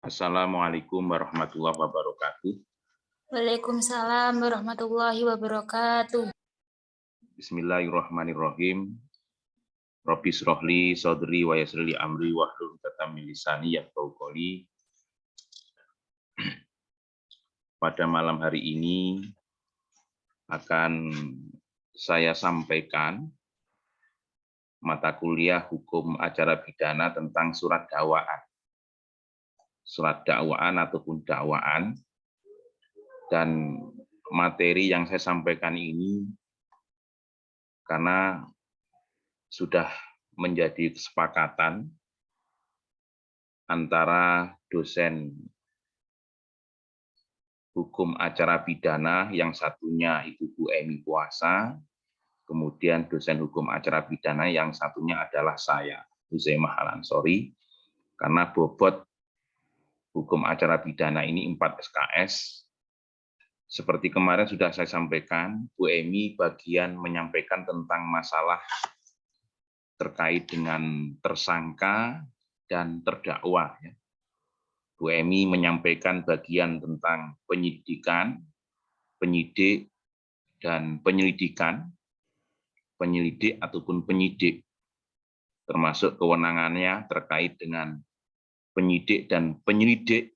Assalamualaikum warahmatullahi wabarakatuh. Waalaikumsalam warahmatullahi wabarakatuh. Bismillahirrahmanirrahim. Rabbi shrahli sadri wa yassir li amri wahlul 'uqdatam min lisani yafqahu qawli. Pada malam hari ini akan saya sampaikan mata kuliah hukum acara pidana tentang surat dakwaan. Surat dakwaan ataupun dakwaan, dan materi yang saya sampaikan ini karena sudah menjadi kesepakatan antara dosen hukum acara pidana, yang satunya itu Bu Emi Puasa, kemudian dosen hukum acara pidana yang satunya adalah saya, Huzaimah Al-Ansori, karena bobot hukum acara pidana ini 4 SKS. Seperti kemarin sudah saya sampaikan, Bu Emi bagian menyampaikan tentang masalah terkait dengan tersangka dan terdakwa. Bu Emi menyampaikan bagian tentang penyidikan, penyidik, dan penyelidikan, penyelidik ataupun penyidik, termasuk kewenangannya terkait dengan penyidik dan penyelidik,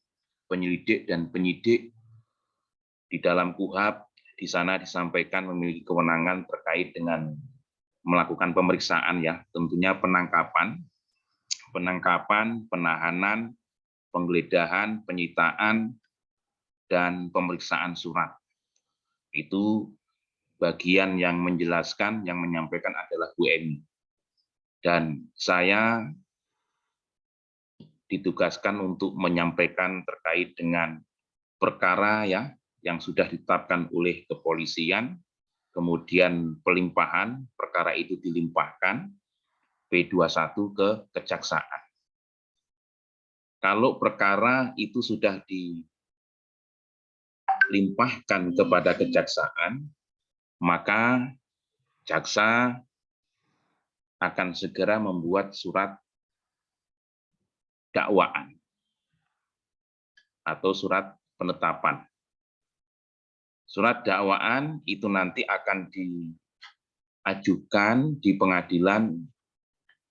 di dalam KUHP. Di sana disampaikan memiliki kewenangan terkait dengan melakukan pemeriksaan, ya, tentunya penangkapan, penahanan, penggeledahan, penyitaan, dan pemeriksaan surat. Itu bagian yang menjelaskan, yang menyampaikan adalah Bu Emi. Dan saya ditugaskan untuk menyampaikan terkait dengan perkara, ya, yang sudah ditetapkan oleh kepolisian, kemudian pelimpahan perkara itu dilimpahkan P21 ke kejaksaan. Kalau perkara itu sudah dilimpahkan kepada kejaksaan, maka jaksa akan segera membuat surat dakwaan atau surat penetapan. Surat dakwaan itu nanti akan diajukan di pengadilan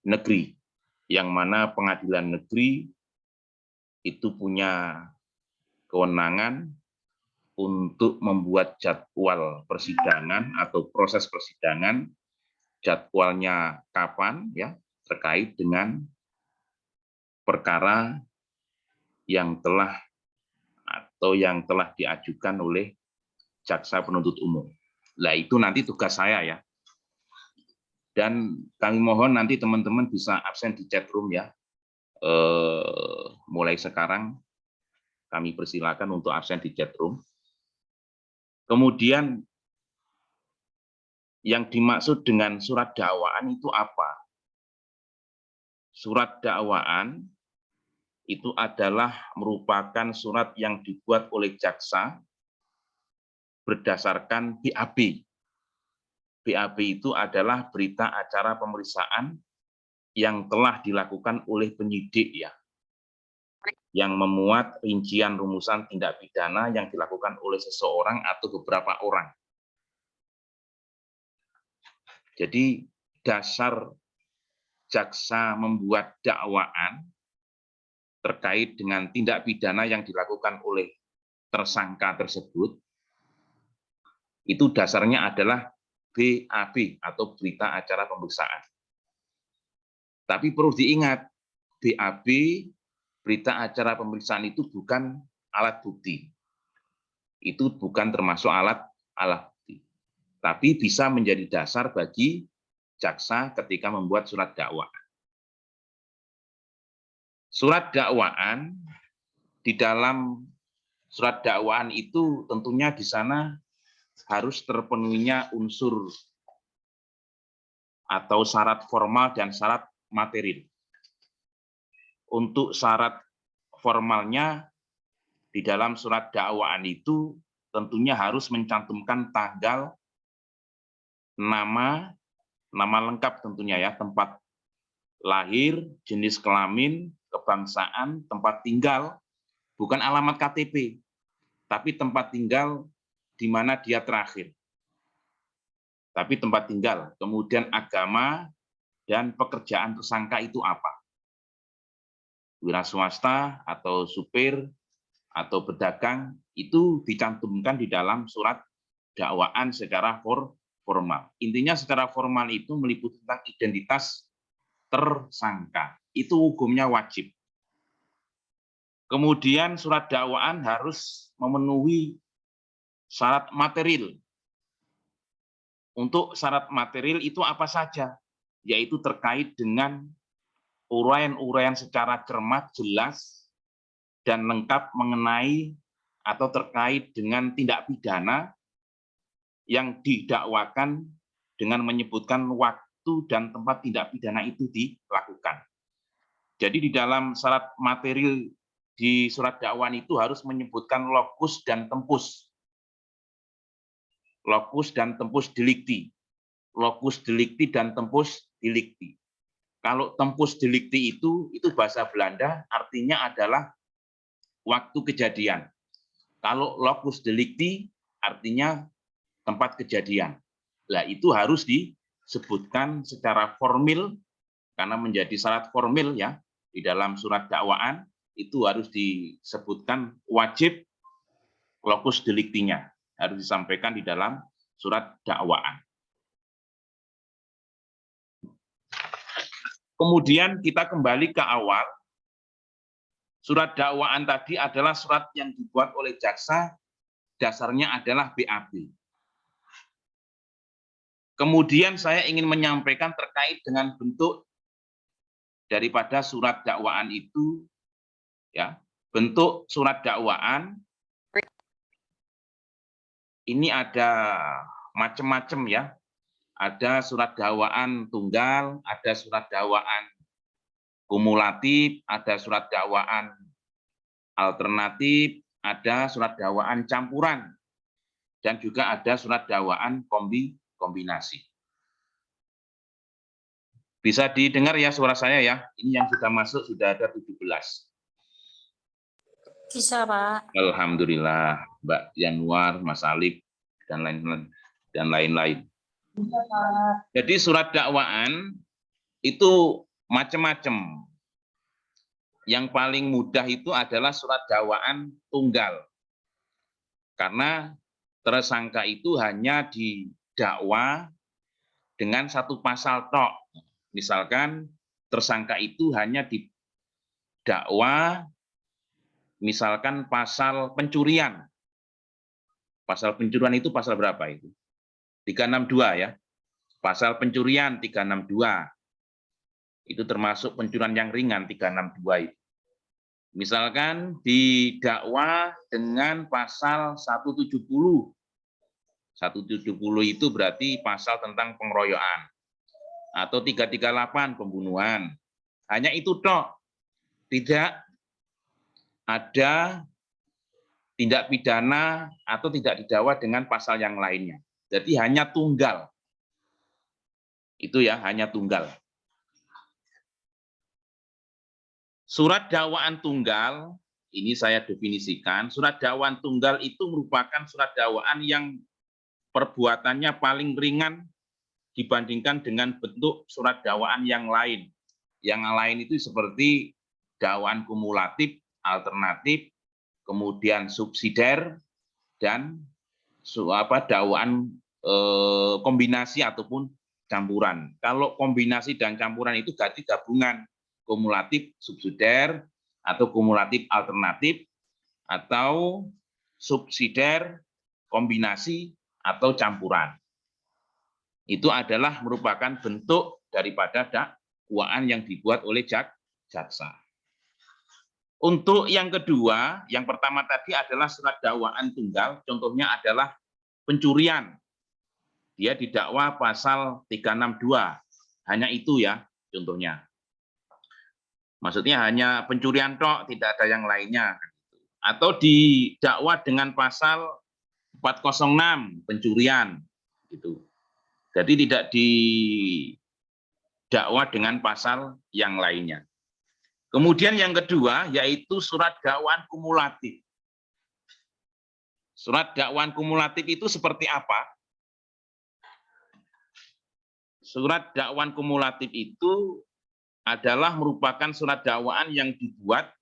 negeri, yang mana pengadilan negeri itu punya kewenangan untuk membuat jadwal persidangan atau proses persidangan, jadwalnya kapan, ya, terkait dengan perkara yang telah diajukan oleh jaksa penuntut umum. Nah, itu nanti tugas saya, ya. Dan kami mohon nanti teman-teman bisa absen di chat room, ya. Mulai sekarang kami persilakan untuk absen di chat room. Kemudian yang dimaksud dengan surat dakwaan itu apa? Surat dakwaan itu adalah merupakan surat yang dibuat oleh jaksa berdasarkan BAB. BAB itu adalah berita acara pemeriksaan yang telah dilakukan oleh penyidik, ya, yang memuat rincian rumusan tindak pidana yang dilakukan oleh seseorang atau beberapa orang. Jadi dasar jaksa membuat dakwaan terkait dengan tindak pidana yang dilakukan oleh tersangka tersebut, itu dasarnya adalah BAB atau berita acara pemeriksaan. Tapi perlu diingat, BAB, berita acara pemeriksaan itu bukan alat bukti. Itu bukan termasuk alat bukti. Tapi bisa menjadi dasar bagi jaksa ketika membuat surat dakwaan. Surat dakwaan, di dalam surat dakwaan itu tentunya di sana harus terpenuhinya unsur atau syarat formal dan syarat material. Untuk syarat formalnya, di dalam surat dakwaan itu tentunya harus mencantumkan tanggal, nama lengkap tentunya, ya, tempat lahir, jenis kelamin, kebangsaan, tempat tinggal, bukan alamat KTP, tapi tempat tinggal di mana dia terakhir. Tapi tempat tinggal, kemudian agama dan pekerjaan tersangka itu apa? Wira swasta atau supir atau pedagang itu dicantumkan di dalam surat dakwaan secara formal. Intinya secara formal itu meliputi tentang identitas tersangka. Itu hukumnya wajib. Kemudian surat dakwaan harus memenuhi syarat material. Untuk syarat material itu apa saja? Yaitu terkait dengan uraian-uraian secara cermat, jelas, dan lengkap mengenai atau terkait dengan tindak pidana yang didakwakan dengan menyebutkan waktu dan tempat tindak pidana itu dilakukan. Jadi di dalam syarat material di surat dakwaan itu harus menyebutkan lokus dan tempus. Lokus dan tempus delicti. Lokus delicti dan tempus delicti. Kalau tempus delicti itu bahasa Belanda, artinya adalah waktu kejadian. Kalau lokus delicti artinya tempat kejadian. Nah, itu harus disebutkan secara formal, karena menjadi syarat formal ya, di dalam surat dakwaan, itu harus disebutkan wajib lokus delictinya. Harus disampaikan di dalam surat dakwaan. Kemudian kita kembali ke awal. Surat dakwaan tadi adalah surat yang dibuat oleh jaksa, dasarnya adalah BAB. Kemudian saya ingin menyampaikan terkait dengan bentuk daripada surat dakwaan itu, ya. Bentuk surat dakwaan ini ada macam-macam ya. Ada surat dakwaan tunggal, ada surat dakwaan kumulatif, ada surat dakwaan alternatif, ada surat dakwaan campuran, dan juga ada surat dakwaan kombinasi. Bisa didengar ya suara saya ya? Ini yang sudah masuk sudah ada 17. Bisa, Pak. Alhamdulillah, Mbak Januar, Mas Alif, dan lain-lain. Jadi surat dakwaan itu macam-macam. Yang paling mudah itu adalah surat dakwaan tunggal. Karena tersangka itu hanya didakwa dengan satu pasal tok. Misalkan tersangka itu hanya didakwa misalkan pasal pencurian. Pasal pencurian itu pasal berapa itu? 362 ya. Pasal pencurian 362. Itu termasuk pencurian yang ringan 362 itu. Misalkan didakwa dengan pasal 170. 170 itu berarti pasal tentang pengeroyokan. Atau 338 pembunuhan. Hanya itu tok. Tidak ada tindak pidana atau tidak didakwa dengan pasal yang lainnya. Jadi hanya tunggal. Itu ya, hanya tunggal. Surat dakwaan tunggal, ini saya definisikan, surat dakwaan tunggal itu merupakan surat dakwaan yang perbuatannya paling ringan dibandingkan dengan bentuk surat dakwaan yang lain. Yang lain itu seperti dakwaan kumulatif, alternatif, kemudian subsidiar, dan dakwaan kombinasi ataupun campuran. Kalau kombinasi dan campuran itu berarti gabungan kumulatif subsidiar atau kumulatif alternatif atau subsidiar kombinasi atau campuran. Itu adalah merupakan bentuk daripada dakwaan yang dibuat oleh jaksa. Untuk yang kedua, yang pertama tadi adalah surat dakwaan tunggal, contohnya adalah pencurian. Dia didakwa pasal 362, hanya itu ya contohnya. Maksudnya hanya pencurian tok, tidak ada yang lainnya. Atau didakwa dengan pasal 406, pencurian. Gitu. Jadi tidak didakwa dengan pasal yang lainnya. Kemudian yang kedua yaitu surat dakwaan kumulatif. Surat dakwaan kumulatif itu seperti apa? Surat dakwaan kumulatif itu adalah merupakan surat dakwaan yang dibuat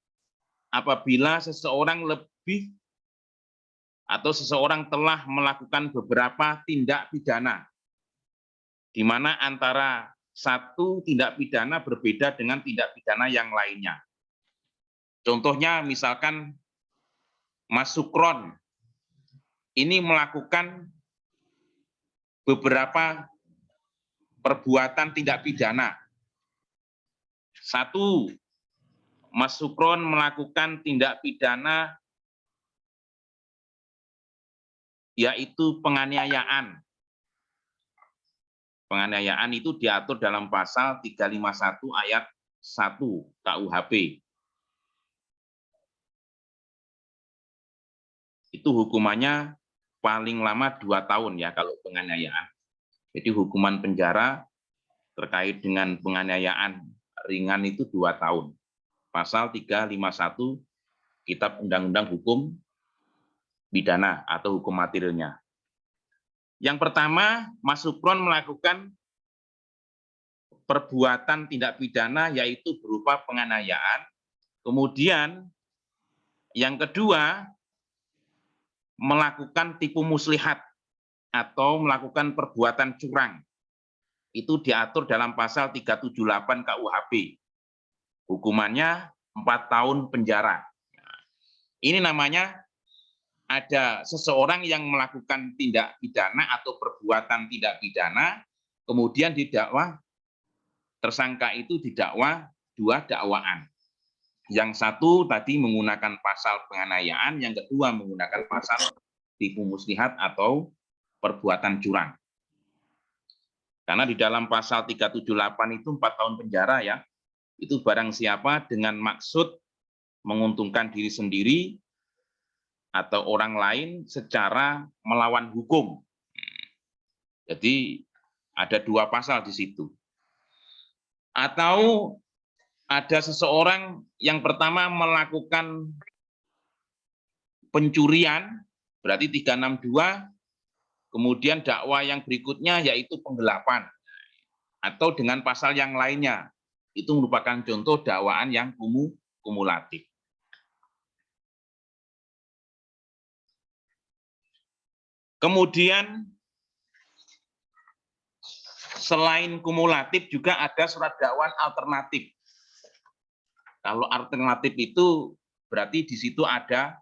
apabila seseorang lebih atau seseorang telah melakukan beberapa tindak pidana, di mana antara satu tindak pidana berbeda dengan tindak pidana yang lainnya. Contohnya misalkan Mas Sukron ini melakukan beberapa perbuatan tindak pidana. Satu, Mas Sukron melakukan tindak pidana yaitu penganiayaan. Penganiayaan itu diatur dalam pasal 351 ayat 1 KUHP. Itu hukumannya paling lama 2 tahun ya kalau penganiayaan. Jadi hukuman penjara terkait dengan penganiayaan ringan itu 2 tahun. Pasal 351 Kitab Undang-Undang Hukum Pidana atau hukum materialnya. Yang pertama, Mas Sukron melakukan perbuatan tindak pidana yaitu berupa penganiayaan. Kemudian yang kedua, melakukan tipu muslihat atau melakukan perbuatan curang. Itu diatur dalam pasal 378 KUHP. Hukumannya 4 tahun penjara. Ini namanya ada seseorang yang melakukan tindak pidana atau perbuatan tindak pidana, kemudian didakwa, tersangka itu didakwa 2 dakwaan. Yang satu tadi menggunakan pasal penganiayaan, yang kedua menggunakan pasal tipu muslihat atau perbuatan curang. Karena di dalam pasal 378 itu 4 tahun penjara ya, itu barang siapa dengan maksud menguntungkan diri sendiri atau orang lain secara melawan hukum. Jadi ada 2 pasal di situ. Atau ada seseorang yang pertama melakukan pencurian, berarti 362, kemudian dakwa yang berikutnya yaitu penggelapan, atau dengan pasal yang lainnya. Itu merupakan contoh dakwaan yang kumulatif. Kemudian selain kumulatif juga ada surat dakwaan alternatif. Kalau alternatif itu berarti di situ ada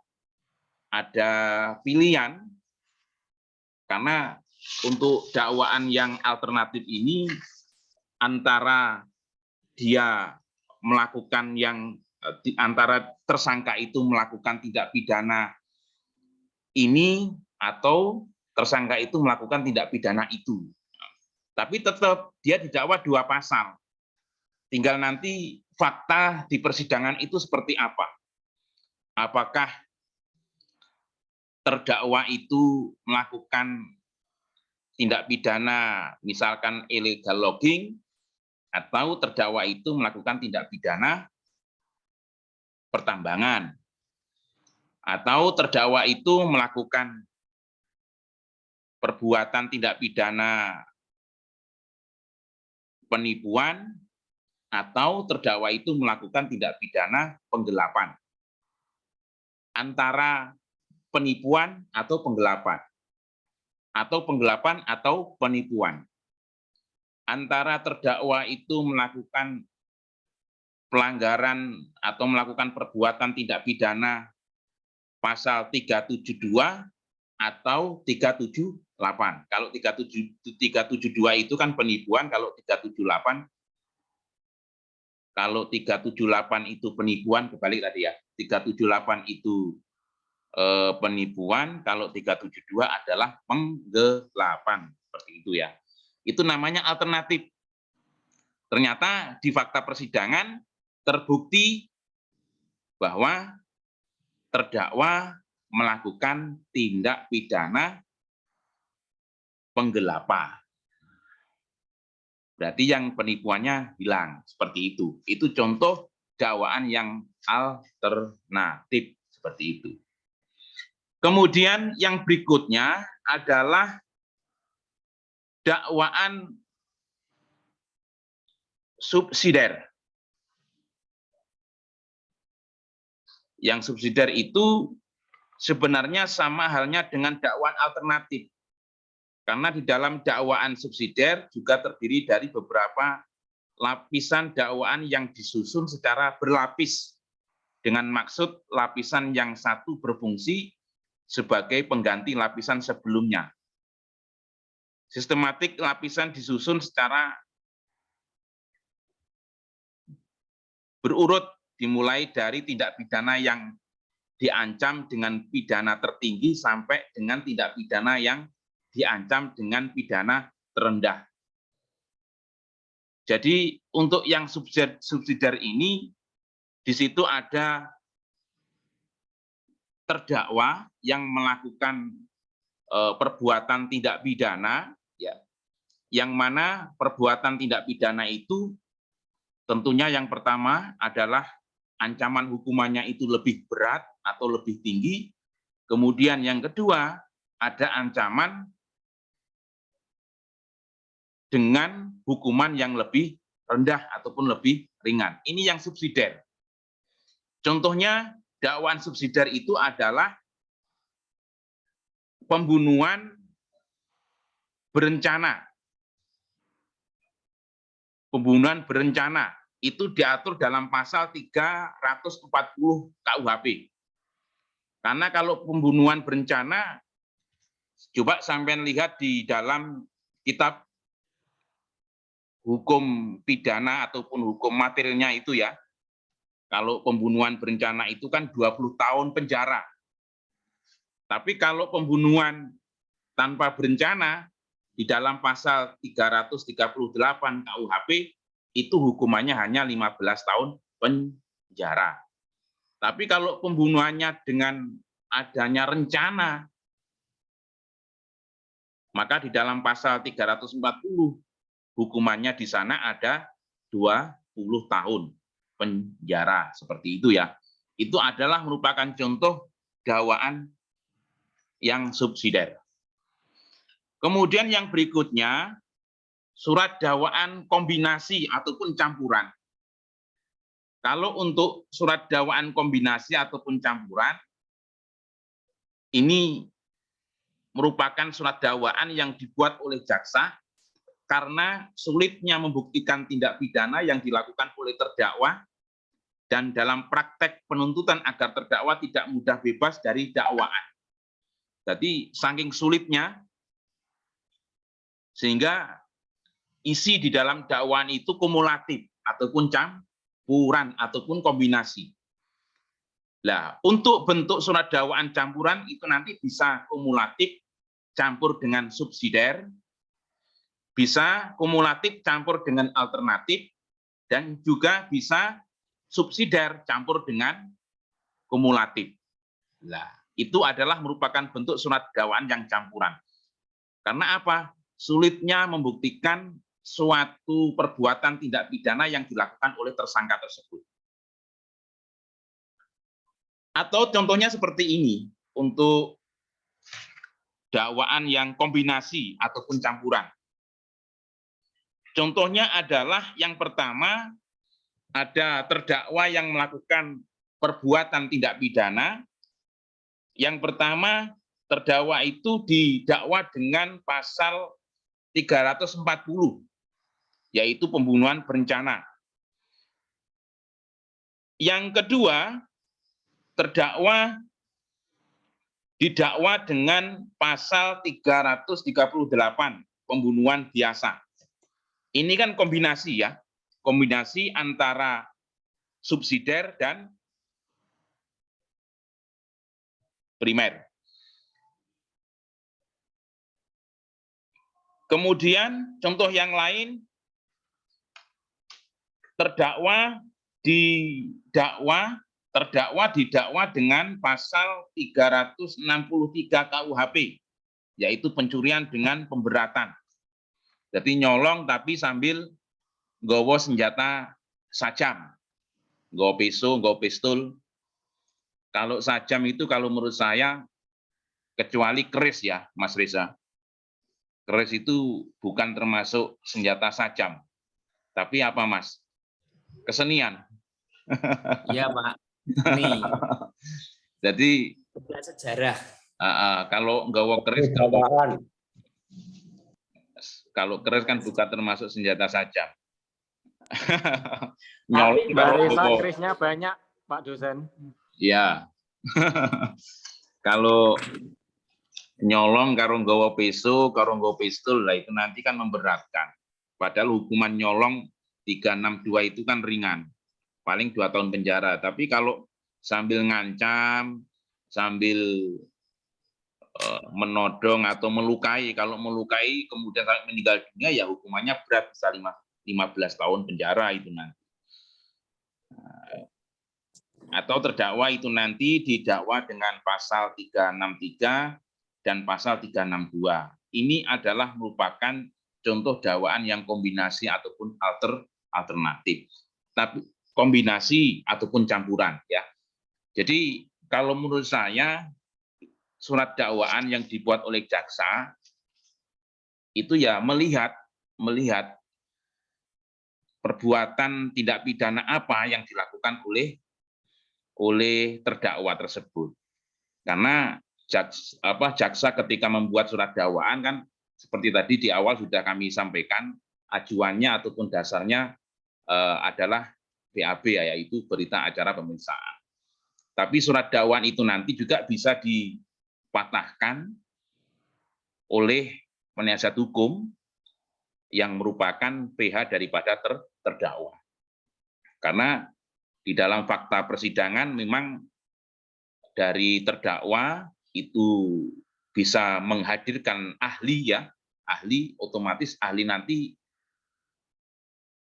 pilihan, karena untuk dakwaan yang alternatif ini antara dia melakukan antara tersangka itu melakukan tindak pidana ini atau tersangka itu melakukan tindak pidana itu. Tapi tetap dia didakwa 2 pasal. Tinggal nanti fakta di persidangan itu seperti apa. Apakah terdakwa itu melakukan tindak pidana misalkan illegal logging, atau terdakwa itu melakukan tindak pidana pertambangan, atau terdakwa itu melakukan perbuatan tindak pidana penipuan, atau terdakwa itu melakukan tindak pidana penggelapan. Antara penipuan atau penggelapan, atau penipuan. Antara terdakwa itu melakukan pelanggaran atau melakukan perbuatan tindak pidana pasal 372 atau 378. Kalau 372 itu kan penipuan, kalau 378 itu penipuan, kebalik tadi ya. 378 itu penipuan, kalau 372 adalah penggelapan, seperti itu ya. Itu namanya alternatif. Ternyata di fakta persidangan terbukti bahwa terdakwa melakukan tindak pidana penggelapan. Berarti yang penipuannya hilang, seperti itu. Itu contoh dakwaan yang alternatif seperti itu. Kemudian yang berikutnya adalah dakwaan subsidiar. Yang subsidiar itu sebenarnya sama halnya dengan dakwaan alternatif. Karena di dalam dakwaan subsidiar juga terdiri dari beberapa lapisan dakwaan yang disusun secara berlapis, dengan maksud lapisan yang satu berfungsi sebagai pengganti lapisan sebelumnya. Sistematik lapisan disusun secara berurut, dimulai dari tindak pidana yang diancam dengan pidana tertinggi sampai dengan tindak pidana yang diancam dengan pidana terendah. Jadi untuk yang subsidiar ini, di situ ada terdakwa yang melakukan perbuatan tindak pidana, ya, yang mana perbuatan tindak pidana itu tentunya yang pertama adalah ancaman hukumannya itu lebih berat atau lebih tinggi. Kemudian yang kedua, ada ancaman dengan hukuman yang lebih rendah ataupun lebih ringan. Ini yang subsidiar. Contohnya, dakwaan subsidiar itu adalah pembunuhan berencana. Pembunuhan berencana itu diatur dalam pasal 340 KUHP. Karena kalau pembunuhan berencana, coba sampean lihat di dalam kitab hukum pidana ataupun hukum materialnya itu ya. Kalau pembunuhan berencana itu kan 20 tahun penjara. Tapi kalau pembunuhan tanpa berencana di dalam pasal 338 KUHP itu hukumannya hanya 15 tahun penjara. Tapi kalau pembunuhannya dengan adanya rencana, maka di dalam pasal 340 hukumannya di sana ada 20 tahun penjara, seperti itu ya. Itu adalah merupakan contoh dakwaan yang subsidiar. Kemudian yang berikutnya, surat dakwaan kombinasi ataupun campuran. Kalau untuk surat dakwaan kombinasi ataupun campuran, ini merupakan surat dakwaan yang dibuat oleh jaksa karena sulitnya membuktikan tindak pidana yang dilakukan oleh terdakwa dan dalam praktek penuntutan agar terdakwa tidak mudah bebas dari dakwaan. Jadi saking sulitnya sehingga isi di dalam dakwaan itu kumulatif ataupun campuran ataupun kombinasi. Nah, untuk bentuk surat dakwaan campuran itu nanti bisa kumulatif campur dengan subsidiar, bisa kumulatif campur dengan alternatif, dan juga bisa subsidiar campur dengan kumulatif. Nah, itu adalah merupakan bentuk surat dakwaan yang campuran. Karena apa? Sulitnya membuktikan suatu perbuatan tindak pidana yang dilakukan oleh tersangka tersebut. Atau contohnya seperti ini, untuk dakwaan yang kombinasi ataupun campuran. Contohnya adalah yang pertama, ada terdakwa yang melakukan perbuatan tindak pidana. Yang pertama, terdakwa itu didakwa dengan pasal 340, yaitu pembunuhan berencana. Yang kedua, terdakwa didakwa dengan pasal 338, pembunuhan biasa. Ini kan kombinasi ya, kombinasi antara subsidiar dan primer. Kemudian contoh yang lain, terdakwa didakwa dengan pasal 363 KUHP, yaitu pencurian dengan pemberatan. Jadi nyolong tapi sambil nggawa senjata sajam. nggawa pisau, nggawa pistol. Kalau sajam itu kalau menurut saya kecuali keris ya, Mas Reza. Keris itu bukan termasuk senjata sajam. Tapi apa, Mas? Kesenian. Iya, Pak. Nih. Jadi Sejarah. kalau nggawa keris, kalau keris kan bukan termasuk senjata sajam. Tapi Mbak Reza kerisnya banyak, Pak dosen. Ya. Kalau nyolong karo nggawa pisau, karo nggawa pistol, lah itu nanti kan memberatkan. Padahal hukuman nyolong 362 itu kan ringan. Paling 2 tahun penjara. Tapi kalau sambil ngancam, sambil menodong atau melukai, kalau melukai kemudian sampai meninggal dunia, ya hukumannya berat, bisa 15 tahun penjara itu nanti. Atau terdakwa itu nanti didakwa dengan pasal 363 dan pasal 362. Ini adalah merupakan contoh dakwaan yang kombinasi ataupun alternatif. Tapi kombinasi ataupun campuran ya. Jadi kalau menurut saya surat dakwaan yang dibuat oleh jaksa itu ya melihat perbuatan tindak pidana apa yang dilakukan oleh terdakwa tersebut. Karena jaksa ketika membuat surat dakwaan kan seperti tadi di awal sudah kami sampaikan, acuannya ataupun dasarnya adalah BAB, yaitu berita acara pemeriksaan. Tapi surat dakwaan itu nanti juga bisa dipatahkan oleh penasihat hukum yang merupakan PH daripada terdakwa. Karena di dalam fakta persidangan memang dari terdakwa itu bisa menghadirkan ahli ya, ahli otomatis ahli nanti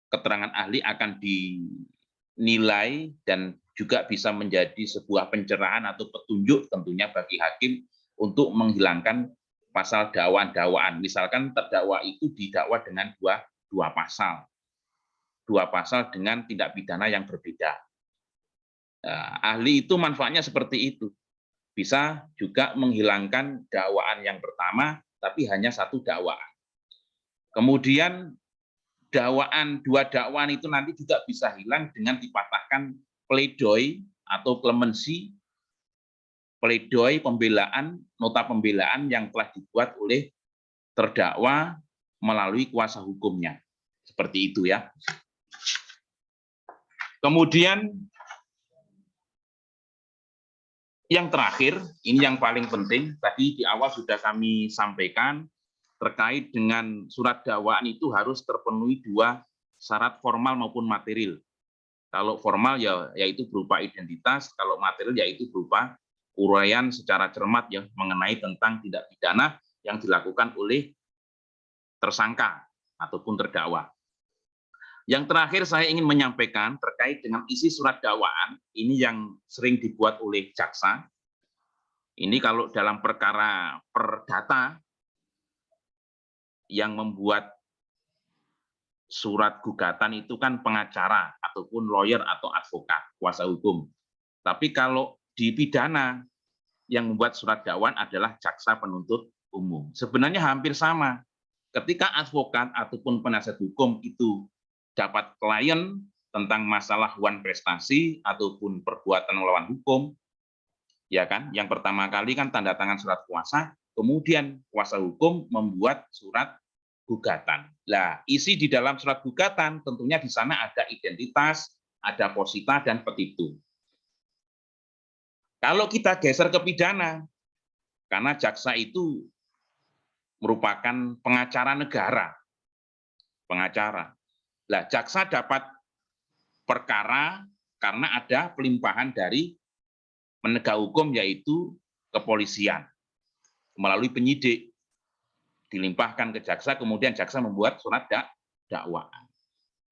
keterangan ahli akan dinilai dan juga bisa menjadi sebuah pencerahan atau petunjuk tentunya bagi hakim untuk menghilangkan pasal dakwaan. Misalkan terdakwa itu didakwa dengan dua pasal dengan tindak pidana yang berbeda. Ahli itu manfaatnya seperti itu. Bisa juga menghilangkan dakwaan yang pertama, tapi hanya satu dakwaan. Kemudian dua dakwaan itu nanti juga bisa hilang dengan dipatahkan pledoi atau klemensi, pledoi pembelaan, nota pembelaan yang telah dibuat oleh terdakwa melalui kuasa hukumnya. Seperti itu ya. Kemudian yang terakhir, ini yang paling penting, tadi di awal sudah kami sampaikan, terkait dengan surat dakwaan itu harus terpenuhi 2 syarat formal maupun material. Kalau formal yaitu berupa identitas, kalau material yaitu berupa uraian secara cermat ya mengenai tentang tindak pidana yang dilakukan oleh tersangka ataupun terdakwa. Yang terakhir saya ingin menyampaikan terkait dengan isi surat dakwaan, ini yang sering dibuat oleh jaksa. Ini kalau dalam perkara perdata yang membuat surat gugatan itu kan pengacara ataupun lawyer atau advokat, kuasa hukum. Tapi kalau di pidana yang membuat surat dakwaan adalah jaksa penuntut umum. Sebenarnya hampir sama. Ketika advokat ataupun penasihat hukum itu dapat klien tentang masalah wan prestasi ataupun perbuatan melawan hukum, ya kan? Yang pertama kali kan tanda tangan surat kuasa, kemudian kuasa hukum membuat surat gugatan. Nah, isi di dalam surat gugatan tentunya di sana ada identitas, ada posita dan petitum. Kalau kita geser ke pidana, karena jaksa itu merupakan pengacara negara, pengacara. Nah, jaksa dapat perkara karena ada pelimpahan dari penegak hukum yaitu kepolisian melalui penyidik dilimpahkan ke jaksa, kemudian jaksa membuat surat dakwaan.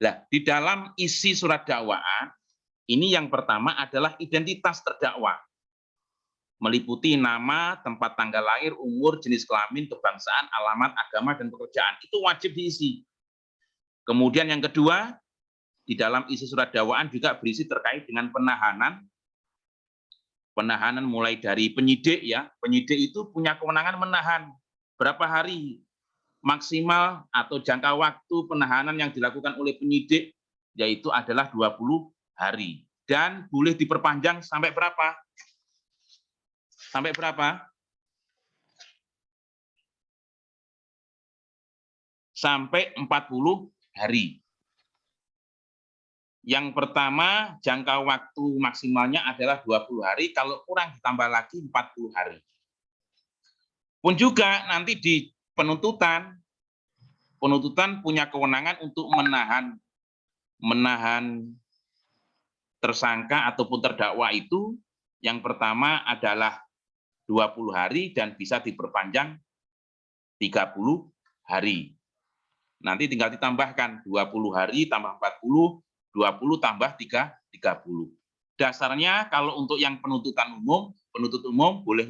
Nah, di dalam isi surat dakwaan ini yang pertama adalah identitas terdakwa, meliputi nama, tempat tanggal lahir, umur, jenis kelamin, kebangsaan, alamat, agama dan pekerjaan. Itu wajib diisi. Kemudian yang kedua, di dalam isi surat dakwaan juga berisi terkait dengan penahanan. Penahanan mulai dari penyidik ya. Penyidik itu punya kewenangan menahan berapa hari maksimal atau jangka waktu penahanan yang dilakukan oleh penyidik, yaitu adalah 20 hari. Dan boleh diperpanjang sampai berapa? Sampai berapa? Sampai 40 hari. Yang pertama, jangka waktu maksimalnya adalah 20 hari, kalau kurang ditambah lagi 40 hari. Pun juga nanti di penuntutan punya kewenangan untuk menahan tersangka ataupun terdakwa itu, yang pertama adalah 20 hari dan bisa diperpanjang 30 hari. Nanti tinggal ditambahkan 20 hari tambah 40, 20 tambah 30. Dasarnya kalau untuk yang penuntut umum boleh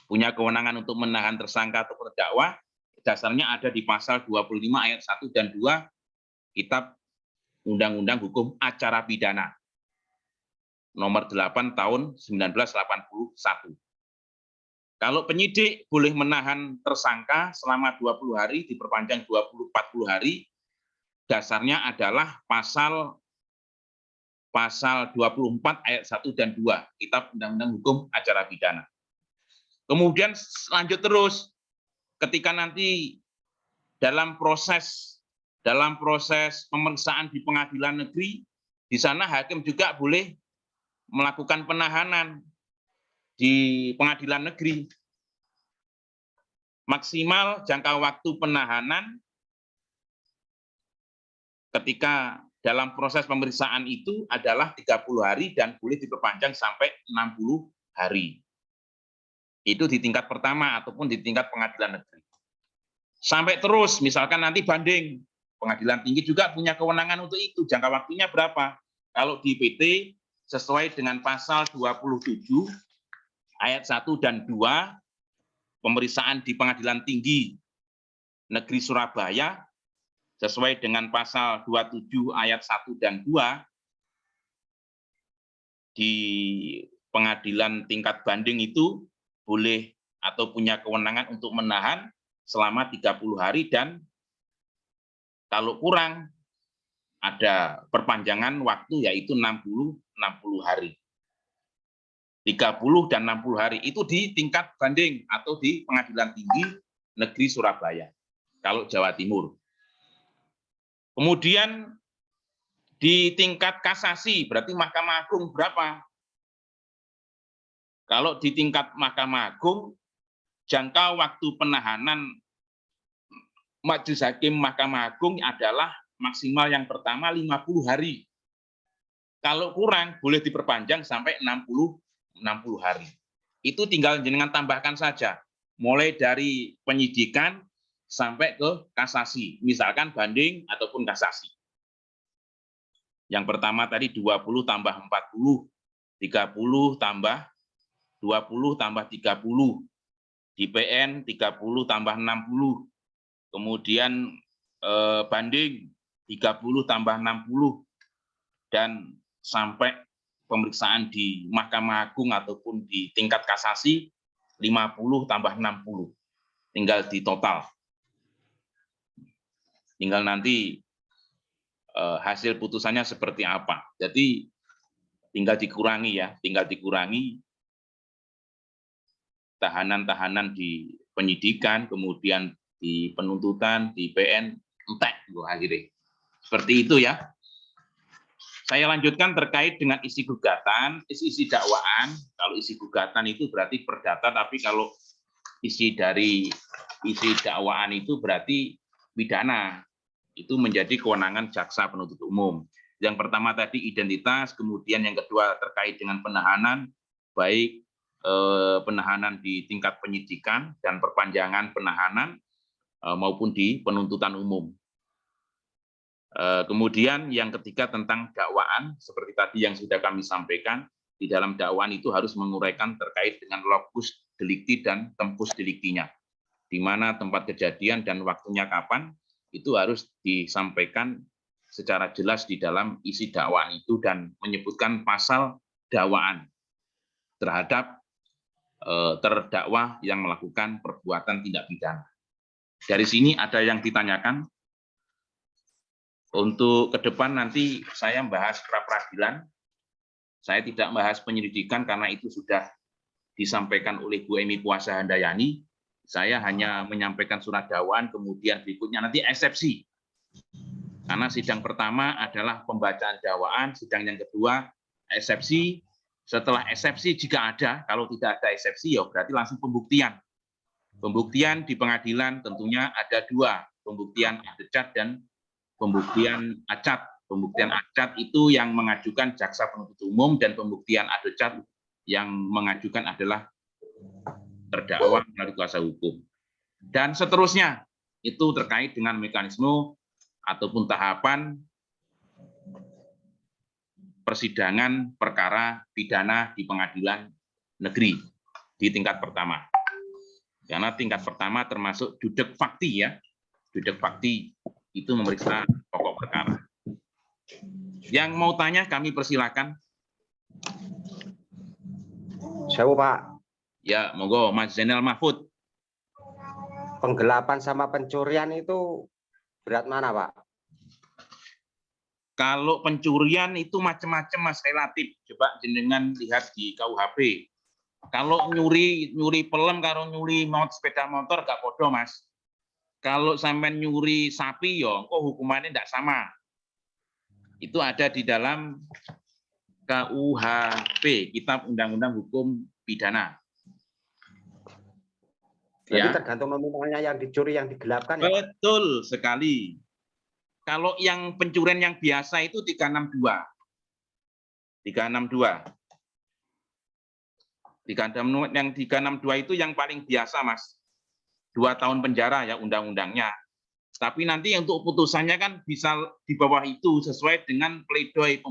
punya kewenangan untuk menahan tersangka atau terdakwa, dasarnya ada di pasal 25 ayat 1 dan 2 Kitab Undang-Undang Hukum Acara Pidana nomor 8 tahun 1981. Kalau penyidik boleh menahan tersangka selama 20 hari, diperpanjang 40 hari, dasarnya adalah pasal 24 ayat 1 dan 2 Kitab Undang-Undang Hukum Acara Pidana. Kemudian lanjut terus, ketika nanti dalam proses pemeriksaan di pengadilan negeri, di sana hakim juga boleh melakukan penahanan di pengadilan negeri. Maksimal jangka waktu penahanan ketika dalam proses pemeriksaan itu adalah 30 hari dan boleh diperpanjang sampai 60 hari. Itu di tingkat pertama ataupun di tingkat pengadilan negeri. Sampai terus, misalkan nanti banding, pengadilan tinggi juga punya kewenangan untuk itu. Jangka waktunya berapa? Kalau di PT sesuai dengan pasal 27 ayat 1 dan 2 pemeriksaan di pengadilan tinggi negeri Surabaya sesuai dengan pasal 27 ayat 1 dan 2 di pengadilan tingkat banding itu boleh atau punya kewenangan untuk menahan selama 30 hari dan kalau kurang ada perpanjangan waktu yaitu 60 hari. 30 dan 60 hari itu di tingkat banding atau di Pengadilan Tinggi Negeri Surabaya, kalau Jawa Timur. Kemudian di tingkat kasasi, berarti Mahkamah Agung berapa? Kalau di tingkat Mahkamah Agung, jangka waktu penahanan Majelis Hakim Mahkamah Agung adalah maksimal yang pertama 50 hari. Kalau kurang, boleh diperpanjang sampai 60 hari. Itu tinggal jenengan tambahkan saja, mulai dari penyidikan sampai ke kasasi, misalkan banding ataupun kasasi. Yang pertama tadi 20 tambah 40, 30 tambah 20 tambah 30, di PN 30 tambah 60, kemudian banding 30 tambah 60, dan sampai pemeriksaan di Mahkamah Agung ataupun di tingkat kasasi 50 tambah 60, tinggal di total. Tinggal nanti hasil putusannya seperti apa. Jadi tinggal dikurangi ya, tinggal dikurangi tahanan-tahanan di penyidikan, kemudian di penuntutan, di PN, entek akhirnya. Seperti itu ya. Saya lanjutkan terkait dengan isi gugatan, isi dakwaan. Kalau isi gugatan itu berarti perdata, tapi kalau isi dakwaan itu berarti pidana. Itu menjadi kewenangan jaksa penuntut umum. Yang pertama tadi identitas, kemudian yang kedua terkait dengan penahanan, baik penahanan di tingkat penyidikan dan perpanjangan penahanan maupun di penuntutan umum. Kemudian yang ketiga tentang dakwaan, seperti tadi yang sudah kami sampaikan, di dalam dakwaan itu harus menguraikan terkait dengan locus delicti dan tempus delictinya, di mana tempat kejadian dan waktunya kapan, itu harus disampaikan secara jelas di dalam isi dakwaan itu dan menyebutkan pasal dakwaan terhadap terdakwa yang melakukan perbuatan tindak pidana. Dari sini ada yang ditanyakan. Untuk ke depan nanti saya membahas pra-peradilan. Saya tidak membahas penyelidikan karena itu sudah disampaikan oleh Bu Emi Puasa Handayani. Saya hanya menyampaikan surat dakwaan, kemudian berikutnya nanti eksepsi. Karena sidang pertama adalah pembacaan dakwaan, sidang yang kedua eksepsi. Setelah eksepsi jika ada, kalau tidak ada eksepsi ya berarti langsung pembuktian. Pembuktian di pengadilan tentunya ada dua, pembuktian adecat dan pembuktian acat. Pembuktian acat itu yang mengajukan jaksa penuntut umum dan pembuktian adecat yang mengajukan adalah terdakwa melalui kuasa hukum. Dan seterusnya itu terkait dengan mekanisme ataupun tahapan persidangan perkara pidana di pengadilan negeri di tingkat pertama. Karena tingkat pertama termasuk judek fakti ya. Judek fakti itu memeriksa pokok perkara. Yang mau tanya kami persilakan. Saya Pak. Ya, monggo Mas Zainal Mahfud. Penggelapan sama pencurian itu berat mana, Pak? Kalau pencurian itu macam-macam Mas, relatif. Coba jenengan lihat di KUHP. Kalau nyuri pelem karo nyuri sepeda motor gak podo Mas. Kalau sampai nyuri sapi yo, kok hukumannya tidak sama. Itu ada di dalam KUHP, Kitab Undang-Undang Hukum Pidana. Jadi Ya. tergantung nominalnya yang dicuri, yang digelapkan ya, Pak? Betul sekali. Kalau yang pencurian yang biasa itu 362. 362. Yang 362 itu yang paling biasa, Mas. 2 tahun penjara ya undang-undangnya. Tapi nanti untuk putusannya kan bisa di bawah itu sesuai dengan pledoi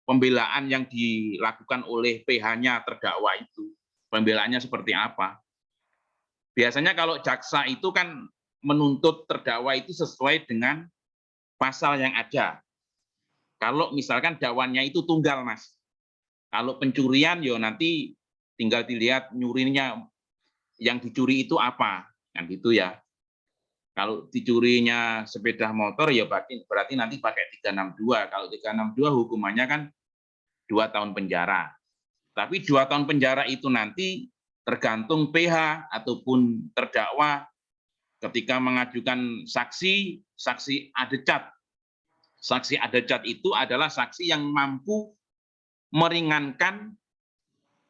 pembelaan yang dilakukan oleh PH-nya terdakwa itu. Pembelaannya seperti apa? Biasanya kalau jaksa itu kan menuntut terdakwa itu sesuai dengan pasal yang ada. Kalau misalkan dakwaannya itu tunggal, Mas. Kalau pencurian, ya nanti tinggal dilihat nyurinya yang dicuri itu apa, kan gitu ya. Kalau dicurinya sepeda motor, ya berarti nanti pakai 362. Kalau 362 hukumannya kan 2 tahun penjara. Tapi 2 tahun penjara itu nanti tergantung PH ataupun terdakwa ketika mengajukan saksi adecat. Saksi adecat itu adalah saksi yang mampu meringankan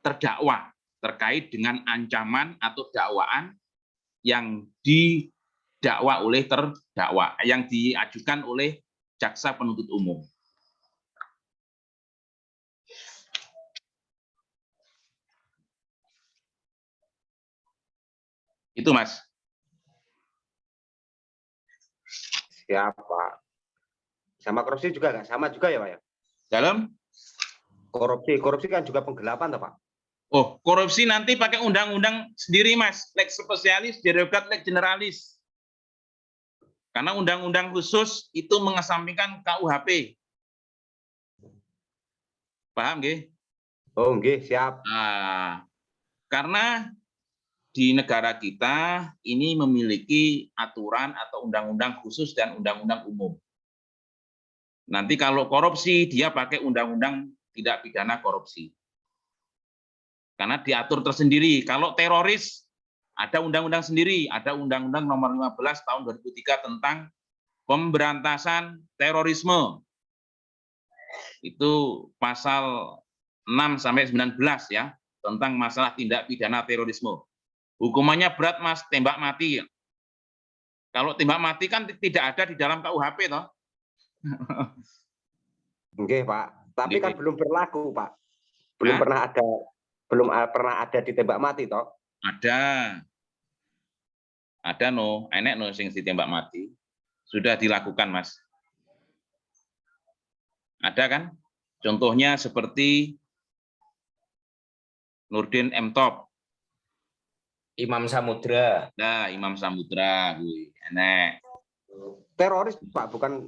terdakwa terkait dengan ancaman atau dakwaan yang didakwa oleh terdakwa, yang diajukan oleh jaksa penuntut umum. Itu, Mas. Siapa? Sama korupsi juga nggak sama juga ya, Pak ya? Dalam Korupsi kan juga penggelapan, toh, Pak? Oh, korupsi nanti pakai undang-undang sendiri, Mas. Lex spesialis, derogat lex generalis. Karena undang-undang khusus itu mengesampingkan KUHP. Paham, nggih? Oh, nggih, siap. Nah, karena di negara kita ini memiliki aturan atau undang-undang khusus dan undang-undang umum. Nanti kalau korupsi, dia pakai undang-undang tidak pidana korupsi. Karena diatur tersendiri. Kalau teroris, ada undang-undang sendiri. Ada Undang-Undang Nomor 15 Tahun 2003 tentang pemberantasan terorisme. Itu pasal 6-19 ya, tentang masalah tindak pidana terorisme. Hukumannya berat, Mas, tembak mati. Kalau tembak mati kan tidak ada di dalam KUHP, toh. Nggih, Pak. Tapi kan Nggih. belum berlaku, Pak. Belum Hah? pernah ada ditembak mati, toh? Ada no, enek no sing ditembak mati. Sudah dilakukan, Mas. Ada kan? Contohnya seperti Nurdin M. Top. Imam Samudra. Nah, Imam Samudra, enek. Teroris, Pak, bukan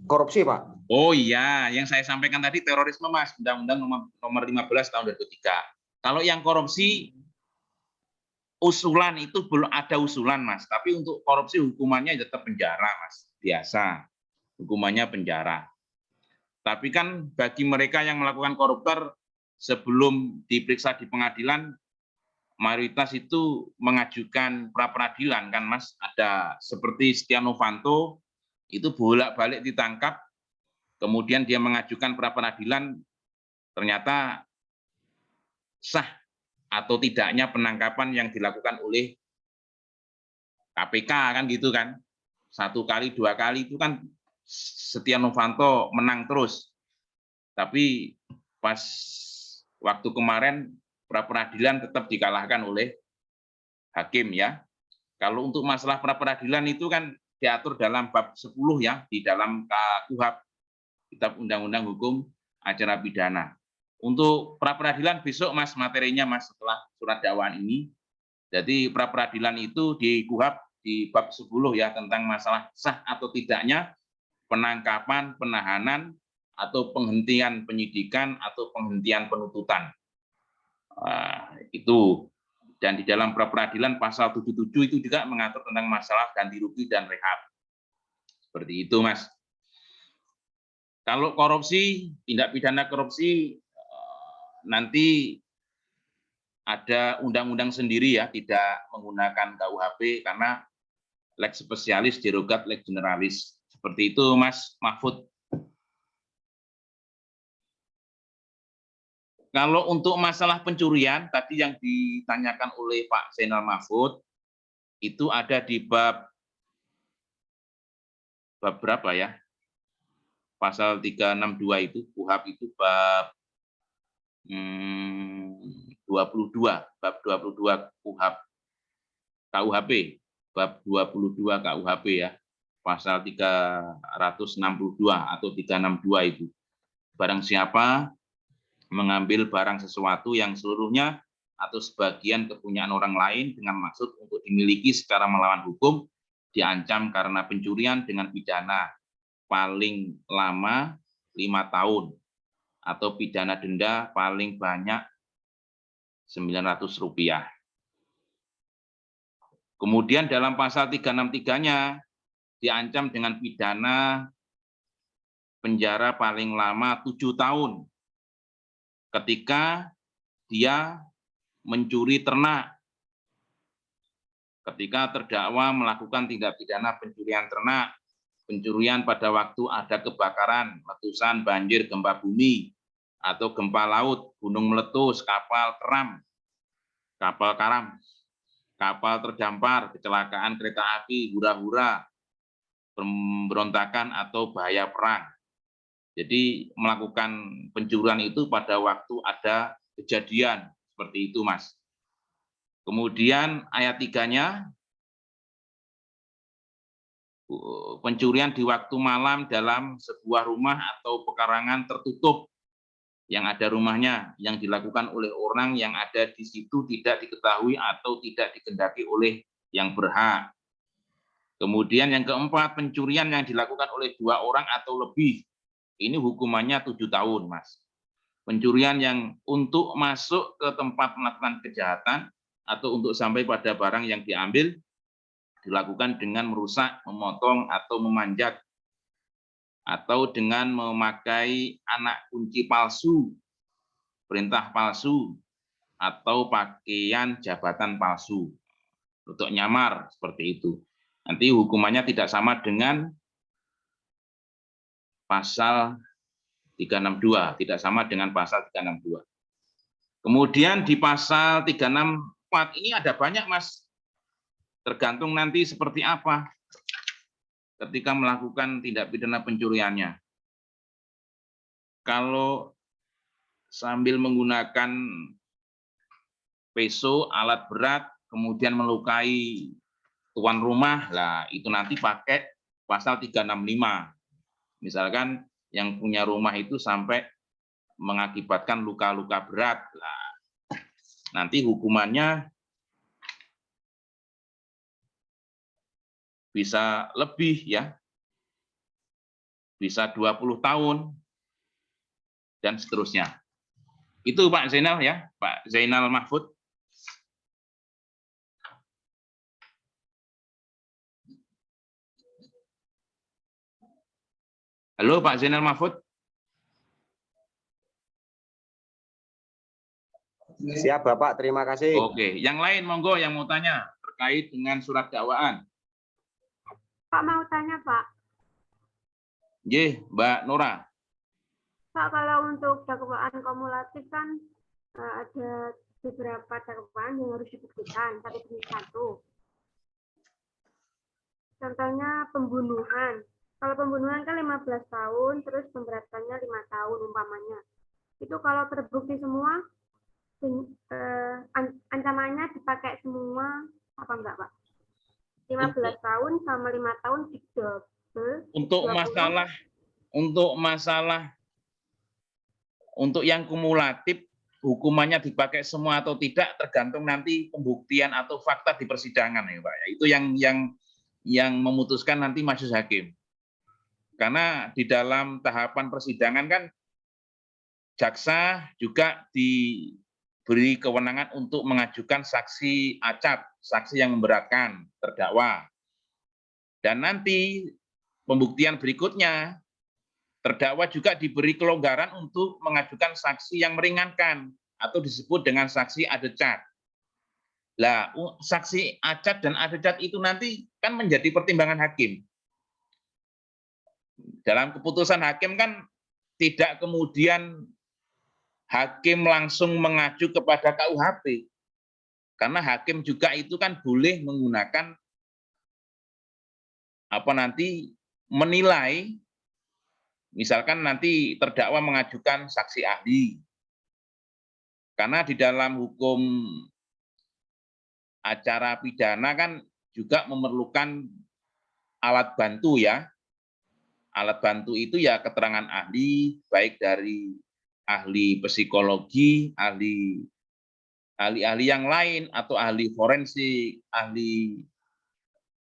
korupsi, Pak. Oh iya, yang saya sampaikan tadi terorisme, Mas, Undang-Undang nomor 15 tahun 2003. Kalau yang korupsi usulan itu belum ada usulan, Mas. Tapi untuk korupsi hukumannya tetap penjara, Mas. Biasa. Hukumannya penjara. Tapi kan bagi mereka yang melakukan koruptor sebelum diperiksa di pengadilan, mayoritas itu mengajukan pra peradilan kan, Mas. Ada seperti Setia Novanto itu bolak-balik ditangkap, kemudian dia mengajukan pra peradilan, ternyata sah atau tidaknya penangkapan yang dilakukan oleh KPK kan gitu kan. 1 kali, 2 kali itu kan Setia Novanto menang terus. Tapi pas waktu kemarin pra peradilan tetap dikalahkan oleh hakim ya. Kalau untuk masalah pra peradilan itu kan diatur dalam bab 10 ya di dalam KUHP, Kitab Undang-Undang Hukum Acara Pidana. Untuk pra peradilan besok, Mas, materinya, Mas, setelah surat dakwaan ini. Jadi pra peradilan itu di KUHP di bab 10 ya tentang masalah sah atau tidaknya penangkapan, penahanan, atau penghentian penyidikan atau penghentian penuntutan. Itu. Dan di dalam pra peradilan pasal 77 itu juga mengatur tentang masalah ganti rugi dan rehab. Seperti itu, Mas. Kalau korupsi, tindak pidana korupsi, nanti ada undang-undang sendiri ya, tidak menggunakan KUHP karena lex spesialis derogat lex generalis. Seperti itu, Mas Mahfud. Kalau untuk masalah pencurian, tadi yang ditanyakan oleh Pak Zainal Mahfud, itu ada di bab berapa ya? Pasal 362 itu, KUHP itu bab 22, bab 22 KUHP, bab 22 KUHP ya, pasal 362 atau 362 itu. Barang siapa mengambil barang sesuatu yang seluruhnya atau sebagian kepunyaan orang lain dengan maksud untuk dimiliki secara melawan hukum, diancam karena pencurian dengan pidana paling lama 5 tahun atau pidana denda paling banyak Rp900. Kemudian dalam pasal 363-nya diancam dengan pidana penjara paling lama 7 tahun ketika dia mencuri ternak. Ketika terdakwa melakukan tindak pidana pencurian ternak, pencurian pada waktu ada kebakaran, letusan, banjir, gempa bumi, atau gempa laut, gunung meletus, kapal karam, kapal terdampar, kecelakaan kereta api, hura-hura, pemberontakan, atau bahaya perang. Jadi melakukan pencurian itu pada waktu ada kejadian, seperti itu, Mas. Kemudian ayat 3-nya, pencurian di waktu malam dalam sebuah rumah atau pekarangan tertutup yang ada rumahnya, yang dilakukan oleh orang yang ada di situ tidak diketahui atau tidak dikehendaki oleh yang berhak. Kemudian yang keempat, pencurian yang dilakukan oleh 2 orang atau lebih. Ini hukumannya 7 tahun, Mas. Pencurian yang untuk masuk ke tempat melakukan kejahatan atau untuk sampai pada barang yang diambil dilakukan dengan merusak, memotong, atau memanjat, atau dengan memakai anak kunci palsu, perintah palsu, atau pakaian jabatan palsu untuk nyamar, seperti itu. Nanti hukumannya tidak sama dengan pasal 362, tidak sama dengan pasal 362. Kemudian di pasal 364 ini ada banyak, Mas. Tergantung nanti seperti apa ketika melakukan tindak pidana pencuriannya. Kalau sambil menggunakan peso, alat berat, kemudian melukai tuan rumah, lah itu nanti pakai pasal 365. Misalkan yang punya rumah itu sampai mengakibatkan luka-luka berat, lah nanti hukumannya bisa lebih ya. bisa 20 tahun, dan seterusnya. Itu Pak Zainal ya, Pak Zainal Mahfud. Halo Pak Zainal Mahfud. Siap Bapak, terima kasih. Oke, yang lain monggo yang mau tanya terkait dengan surat dakwaan. Pak mau tanya Pak. Nggih, Mbak Nora. Pak, kalau untuk dakwaan kumulatif kan ada beberapa dakwaan yang harus dibuktikan satu demi satu. Contohnya pembunuhan. Kalau pembunuhan kan 15 tahun, terus pemberatannya 5 tahun umpamanya. Itu kalau terbukti semua, ancamannya dipakai semua apa enggak Pak? 15 tahun sama 5 tahun didouble. Untuk yang kumulatif hukumannya dipakai semua atau tidak tergantung nanti pembuktian atau fakta di persidangan ya Pak. Itu yang memutuskan nanti majelis hakim. Karena di dalam tahapan persidangan kan jaksa juga diberi kewenangan untuk mengajukan saksi acat, saksi yang memberatkan terdakwa. Dan nanti pembuktian berikutnya, terdakwa juga diberi kelonggaran untuk mengajukan saksi yang meringankan atau disebut dengan saksi adecat. Lah, saksi acat dan adecat itu nanti kan menjadi pertimbangan hakim. Dalam keputusan hakim kan tidak kemudian hakim langsung mengacu kepada KUHP. Karena hakim juga itu kan boleh menggunakan menilai, misalkan nanti terdakwa mengajukan saksi ahli. Karena di dalam hukum acara pidana kan juga memerlukan alat bantu ya. Alat bantu itu ya keterangan ahli, baik dari ahli psikologi, ahli yang lain, atau ahli forensik, ahli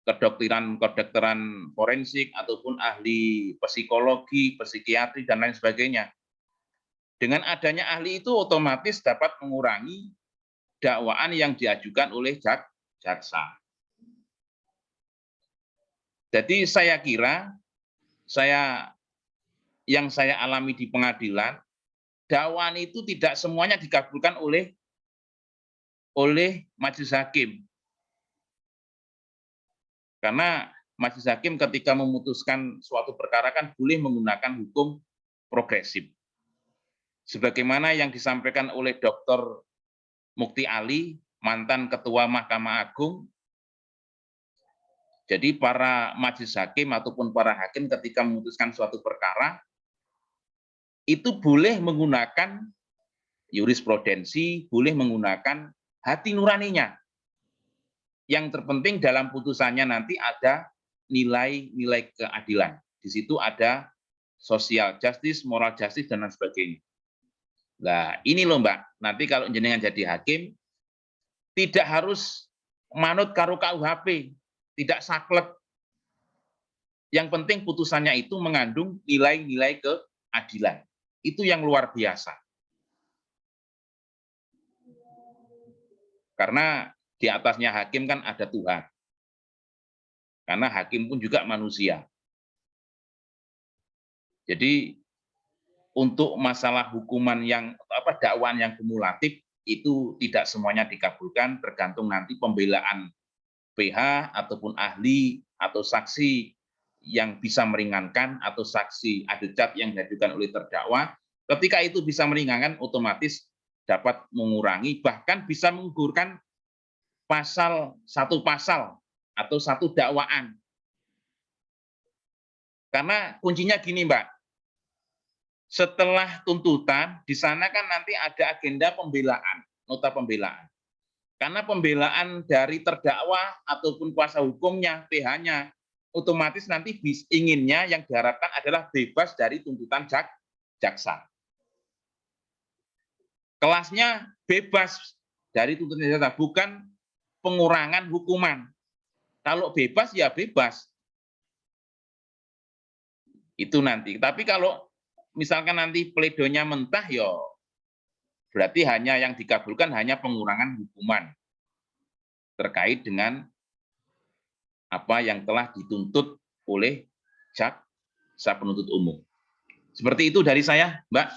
kedokteran forensik, ataupun ahli psikologi, psikiatri, dan lain sebagainya. Dengan adanya ahli itu otomatis dapat mengurangi dakwaan yang diajukan oleh jaksa. Jadi saya kira, yang saya alami di pengadilan, dakwaan itu tidak semuanya dikabulkan oleh majelis hakim. Karena majelis hakim ketika memutuskan suatu perkara kan boleh menggunakan hukum progresif. Sebagaimana yang disampaikan oleh Dr. Mukti Ali, mantan Ketua Mahkamah Agung. Jadi para majelis hakim ataupun para hakim ketika memutuskan suatu perkara, itu boleh menggunakan jurisprudensi, boleh menggunakan hati nuraninya. Yang terpenting dalam putusannya nanti ada nilai-nilai keadilan. Di situ ada social justice, moral justice, dan lain sebagainya. Nah, ini loh Mbak, nanti kalau jenengan jadi hakim, tidak harus manut karo KUHP, tidak saklek. Yang penting putusannya itu mengandung nilai-nilai keadilan. Itu yang luar biasa. Karena di atasnya hakim kan ada Tuhan. Karena hakim pun juga manusia. Jadi untuk masalah hukuman dakwaan yang kumulatif itu tidak semuanya dikabulkan, tergantung nanti pembelaan PH ataupun ahli atau saksi yang bisa meringankan atau saksi adecat yang diajukan oleh terdakwa. Ketika itu bisa meringankan, otomatis dapat mengurangi, bahkan bisa menggugurkan satu pasal atau satu dakwaan. Karena kuncinya gini Mbak, setelah tuntutan, di sana kan nanti ada agenda pembelaan, nota pembelaan. Karena pembelaan dari terdakwa ataupun kuasa hukumnya, PH-nya, otomatis nanti inginnya yang diharapkan adalah bebas dari tuntutan jaksa. Kelasnya bebas dari tuntutan jaksa, bukan pengurangan hukuman. Kalau bebas ya bebas. Itu nanti. Tapi kalau misalkan nanti pledonya mentah, ya berarti hanya yang dikabulkan hanya pengurangan hukuman terkait dengan apa yang telah dituntut oleh jaksa penuntut umum. Seperti itu dari saya, Mbak.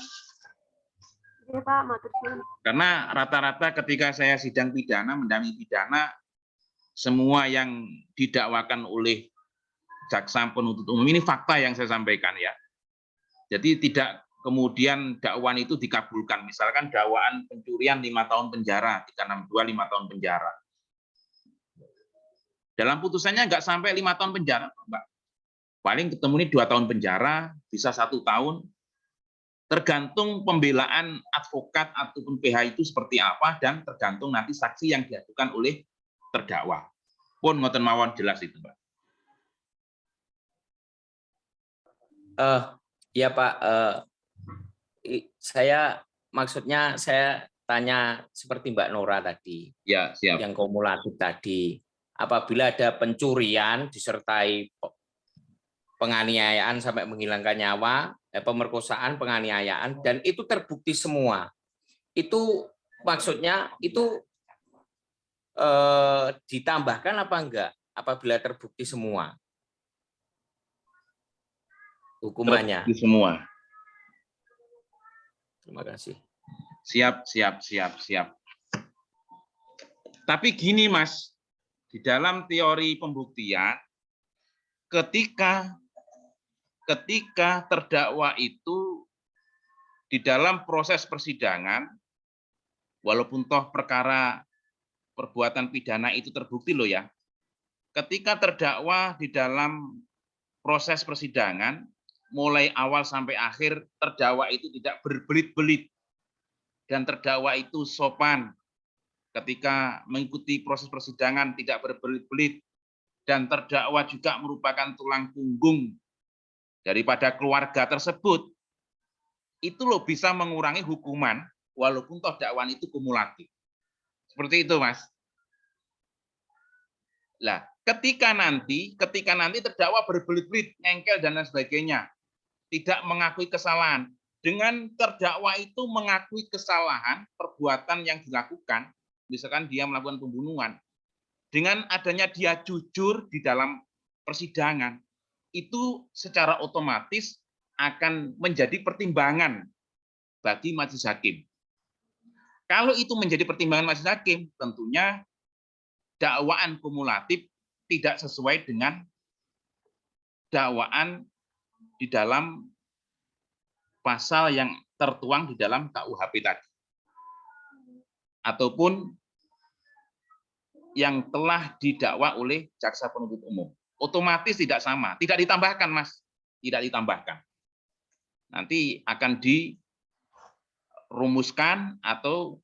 Ya, Pak, matur suwun. Karena rata-rata ketika saya sidang pidana, mendampingi pidana, semua yang didakwakan oleh jaksa penuntut umum ini fakta yang saya sampaikan ya. Jadi tidak kemudian dakwaan itu dikabulkan. Misalkan dakwaan pencurian 5 tahun penjara, 362 5 tahun penjara. Dalam putusannya nggak sampai 5 tahun penjara, Mbak. Paling ketemu ini 2 tahun penjara, bisa 1 tahun. Tergantung pembelaan advokat ataupun PH itu seperti apa, dan tergantung nanti saksi yang diajukan oleh terdakwa. Pun ngoten mawon jelas itu, Mbak. Ya Pak, maksudnya saya tanya seperti Mbak Nora tadi, Ya, siap. yang kumulatif tadi. Apabila ada pencurian disertai penganiayaan sampai menghilangkan nyawa, pemerkosaan, penganiayaan, dan itu terbukti semua. Itu maksudnya itu ditambahkan apa enggak apabila terbukti semua hukumannya? Terbukti semua. Terima kasih. Siap. Tapi gini, Mas, di dalam teori pembuktian, ketika terdakwa itu di dalam proses persidangan, walaupun toh perkara perbuatan pidana itu terbukti loh ya, ketika terdakwa di dalam proses persidangan, mulai awal sampai akhir, terdakwa itu tidak berbelit-belit, dan terdakwa itu sopan ketika mengikuti proses persidangan, tidak berbelit-belit, dan terdakwa juga merupakan tulang punggung daripada keluarga tersebut, itu loh bisa mengurangi hukuman walaupun toh dakwaan itu kumulatif. Seperti itu, Mas. Lah, ketika nanti terdakwa berbelit-belit, ngengkel dan lain sebagainya, tidak mengakui kesalahan, dengan terdakwa itu mengakui kesalahan perbuatan yang dilakukan, misalkan dia melakukan pembunuhan, dengan adanya dia jujur di dalam persidangan, itu secara otomatis akan menjadi pertimbangan bagi majelis hakim. Kalau itu menjadi pertimbangan majelis hakim, tentunya dakwaan kumulatif tidak sesuai dengan dakwaan di dalam pasal yang tertuang di dalam KUHP tadi, ataupun yang telah didakwa oleh jaksa penuntut umum. Otomatis tidak sama, tidak ditambahkan, Mas, tidak ditambahkan. Nanti akan dirumuskan atau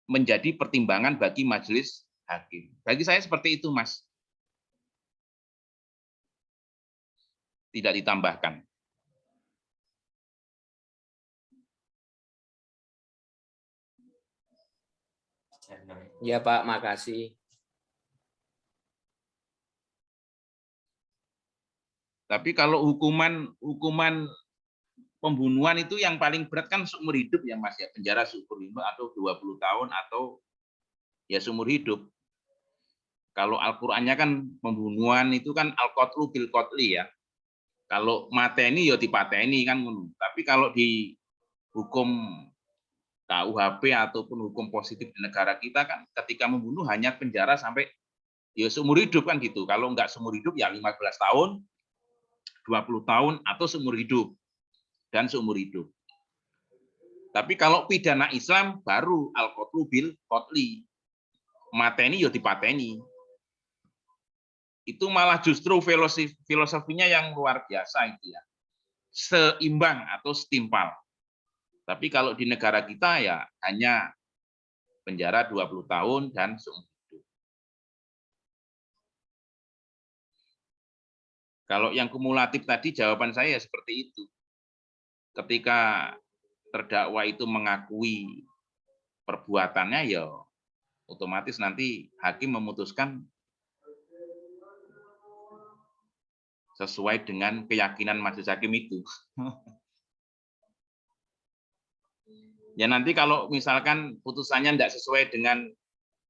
menjadi pertimbangan bagi majelis hakim. Bagi saya seperti itu, Mas. Tidak ditambahkan. Ya Pak, makasih. Tapi kalau hukuman pembunuhan itu yang paling berat kan seumur hidup ya, Mas, ya, penjara seumur hidup atau 20 tahun atau ya seumur hidup. Kalau Al-Qur'annya kan pembunuhan itu kan al-qatlu bil qatli ya. Kalau mateni ya dipateni kan. Tapi kalau di hukum KUHP ataupun hukum positif di negara kita kan ketika membunuh hanya penjara sampai ya seumur hidup kan gitu. Kalau enggak seumur hidup ya 15 tahun, 20 tahun atau seumur hidup dan seumur hidup. Tapi kalau pidana Islam baru al-qatlu bil qatli. Mateni ya dipateni. Itu malah justru filosofinya yang luar biasa itu ya. Seimbang atau setimpal. Tapi kalau di negara kita ya hanya penjara 20 tahun dan seumur hidup. Kalau yang kumulatif tadi jawaban saya seperti itu. Ketika terdakwa itu mengakui perbuatannya ya otomatis nanti hakim memutuskan sesuai dengan keyakinan majelis hakim itu. Ya nanti kalau misalkan putusannya tidak sesuai dengan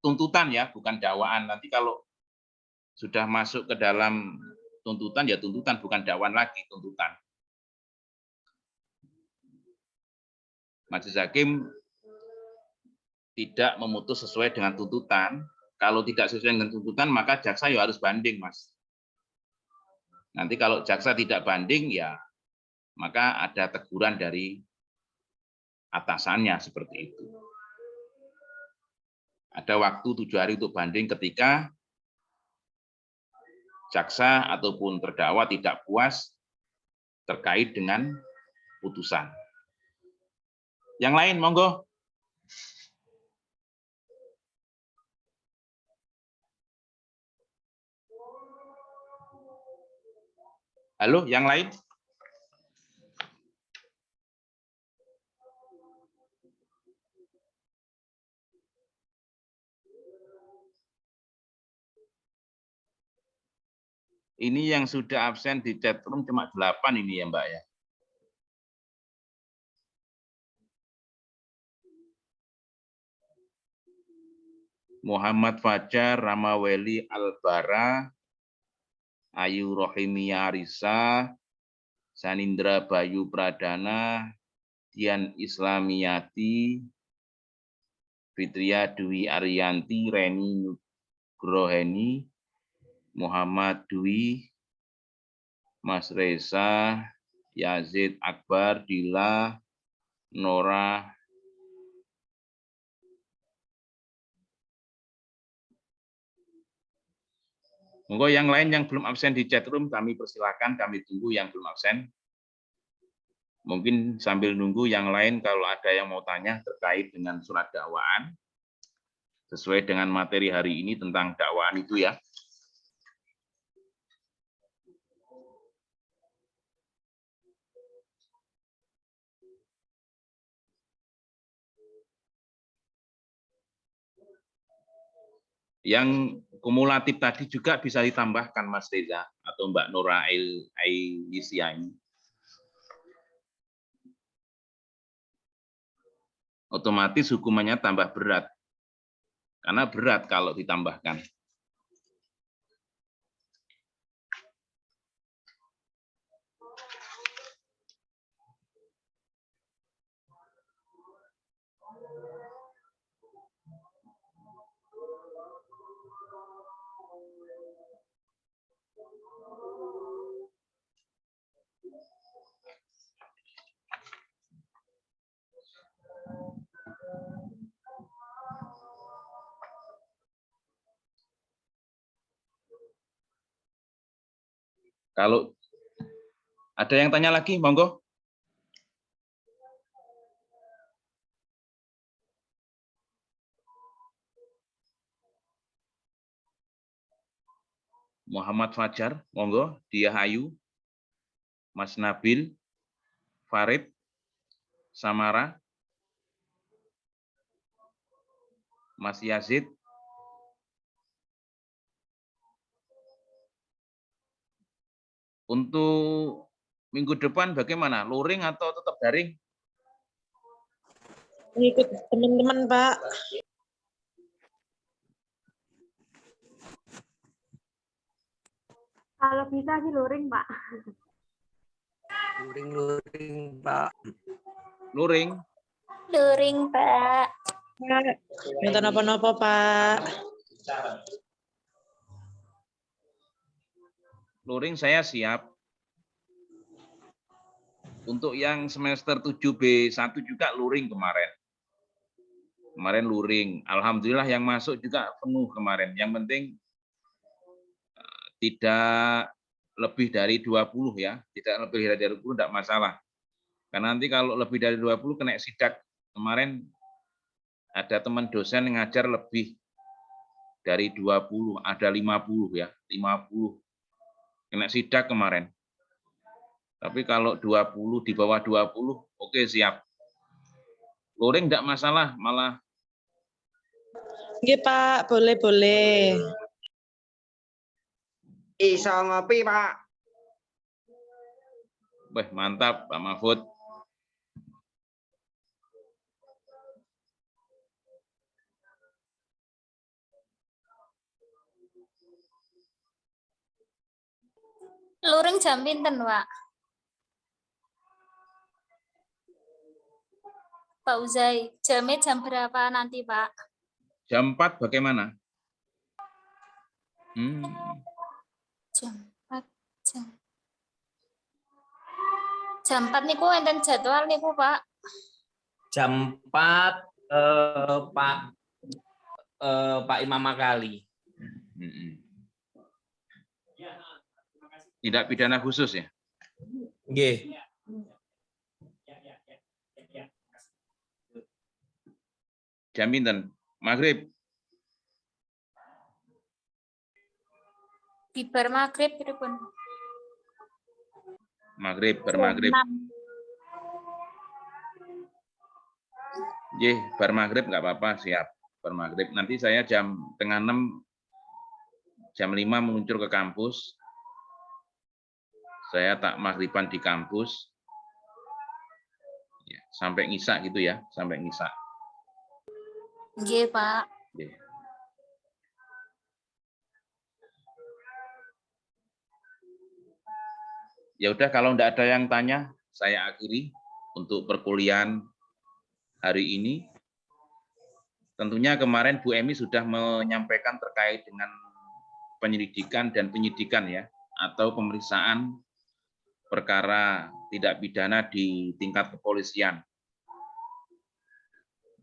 tuntutan ya, bukan dakwaan. Nanti kalau sudah masuk ke dalam tuntutan ya tuntutan, bukan dakwaan lagi, tuntutan. Majelis hakim tidak memutus sesuai dengan tuntutan. Kalau tidak sesuai dengan tuntutan, maka jaksa ya harus banding, Mas. Nanti kalau jaksa tidak banding, ya maka ada teguran dari atasannya seperti itu. Ada waktu 7 hari untuk banding ketika jaksa ataupun terdakwa tidak puas terkait dengan putusan. Yang lain, monggo. Halo, yang lain? Ini yang sudah absen di chat room cuma 8 ini ya, Mbak ya. Muhammad Fajar, Ramaweli Albara, Ayu Rohimia Arisa, Sanindra Bayu Pradana, Dian Islamiyati, Fitria Dwi Ariyanti, Reni Nugroheni, Muhammad Dwi, Mas Reza, Yazid Akbar, Dila, Nora, monggo yang lain yang belum absen di chat room kami persilakan, kami tunggu yang belum absen. Mungkin sambil nunggu yang lain kalau ada yang mau tanya terkait dengan surat dakwaan sesuai dengan materi hari ini tentang dakwaan itu ya. Yang kumulatif tadi juga bisa ditambahkan Mas Reza atau Mbak Nora Aisyah ini. Otomatis hukumannya tambah berat. Karena berat kalau ditambahkan. Kalau ada yang tanya lagi, monggo. Muhammad Fajar, monggo. Dia Ayu, Mas Nabil, Farid, Samara, Mas Yazid, untuk minggu depan bagaimana? Luring atau tetap daring? Ikut teman-teman, Pak. Kalau bisa sih luring, Pak. Luring, Pak. Luring. Luring, Pak. Minta napa-napa, Pak. Luring saya siap. Untuk yang semester 7B1 juga luring kemarin. Kemarin luring. Alhamdulillah yang masuk juga penuh kemarin. Yang penting tidak lebih dari 20 ya. Tidak lebih dari 20 tidak masalah. Karena nanti kalau lebih dari 20 kena sidak. Kemarin ada teman dosen yang ngajar lebih dari 20, ada 50 ya. 50 kena sidak kemarin. Tapi kalau 20 di bawah 20, oke siap. Luring enggak masalah, malah. Nggih, Pak, boleh-boleh. Iso ngopi, Pak. Wah, mantap Pak Mahfud. Luring jam pinten, Pak? Pak Uzai, jamnya jam berapa nanti, Pak? Jam 4 bagaimana? Jam 4. Jam 4 niku enten jadwal niku, Pak. Jam 4 Pak Imam Makali. Tidak pidana khusus ya? Nggih. Jam pinten? Maghrib. Bibar maghrib pripun? Maghrib, bermaghrib. Bar maghrib nggak apa-apa, siap. Bermaghrib. Nanti saya jam 5:30, jam 5 meluncur ke kampus. Saya tak maghriban di kampus. Ya, sampai ngisa gitu ya, sampai ngisa. Nggih, Pak. Nggih. Ya udah, kalau enggak ada yang tanya, saya akhiri untuk perkuliahan hari ini. Tentunya kemarin Bu Emi sudah menyampaikan terkait dengan penyelidikan dan penyidikan ya, atau pemeriksaan perkara tidak pidana di tingkat kepolisian.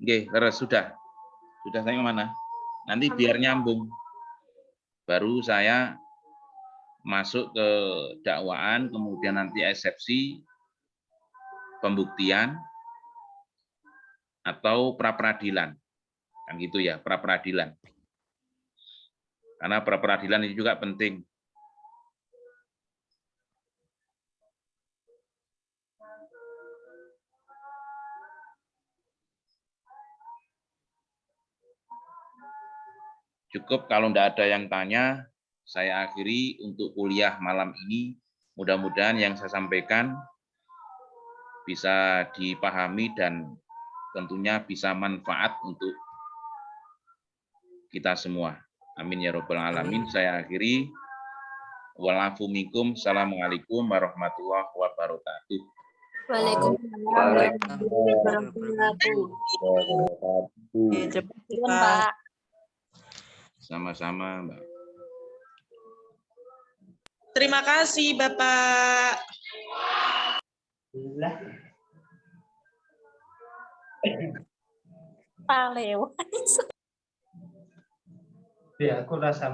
Oke, terus sudah saya kemana? Nanti biar nyambung. Baru saya masuk ke dakwaan, kemudian nanti eksepsi, pembuktian, atau pra-peradilan. Kan gitu ya, pra-peradilan. Karena pra-peradilan ini juga penting. Cukup kalau tidak ada yang tanya, saya akhiri untuk kuliah malam ini. Mudah-mudahan yang saya sampaikan bisa dipahami dan tentunya bisa manfaat untuk kita semua. Amin ya robbal alamin. Saya akhiri. Walafu minkum. Assalamualaikum warahmatullahi wabarakatuh. Waalaikumsalam warahmatullahi wabarakatuh. Pak. Sama-sama, Mbak. Terima kasih, Bapak. Pak Leo. Ya, aku rasa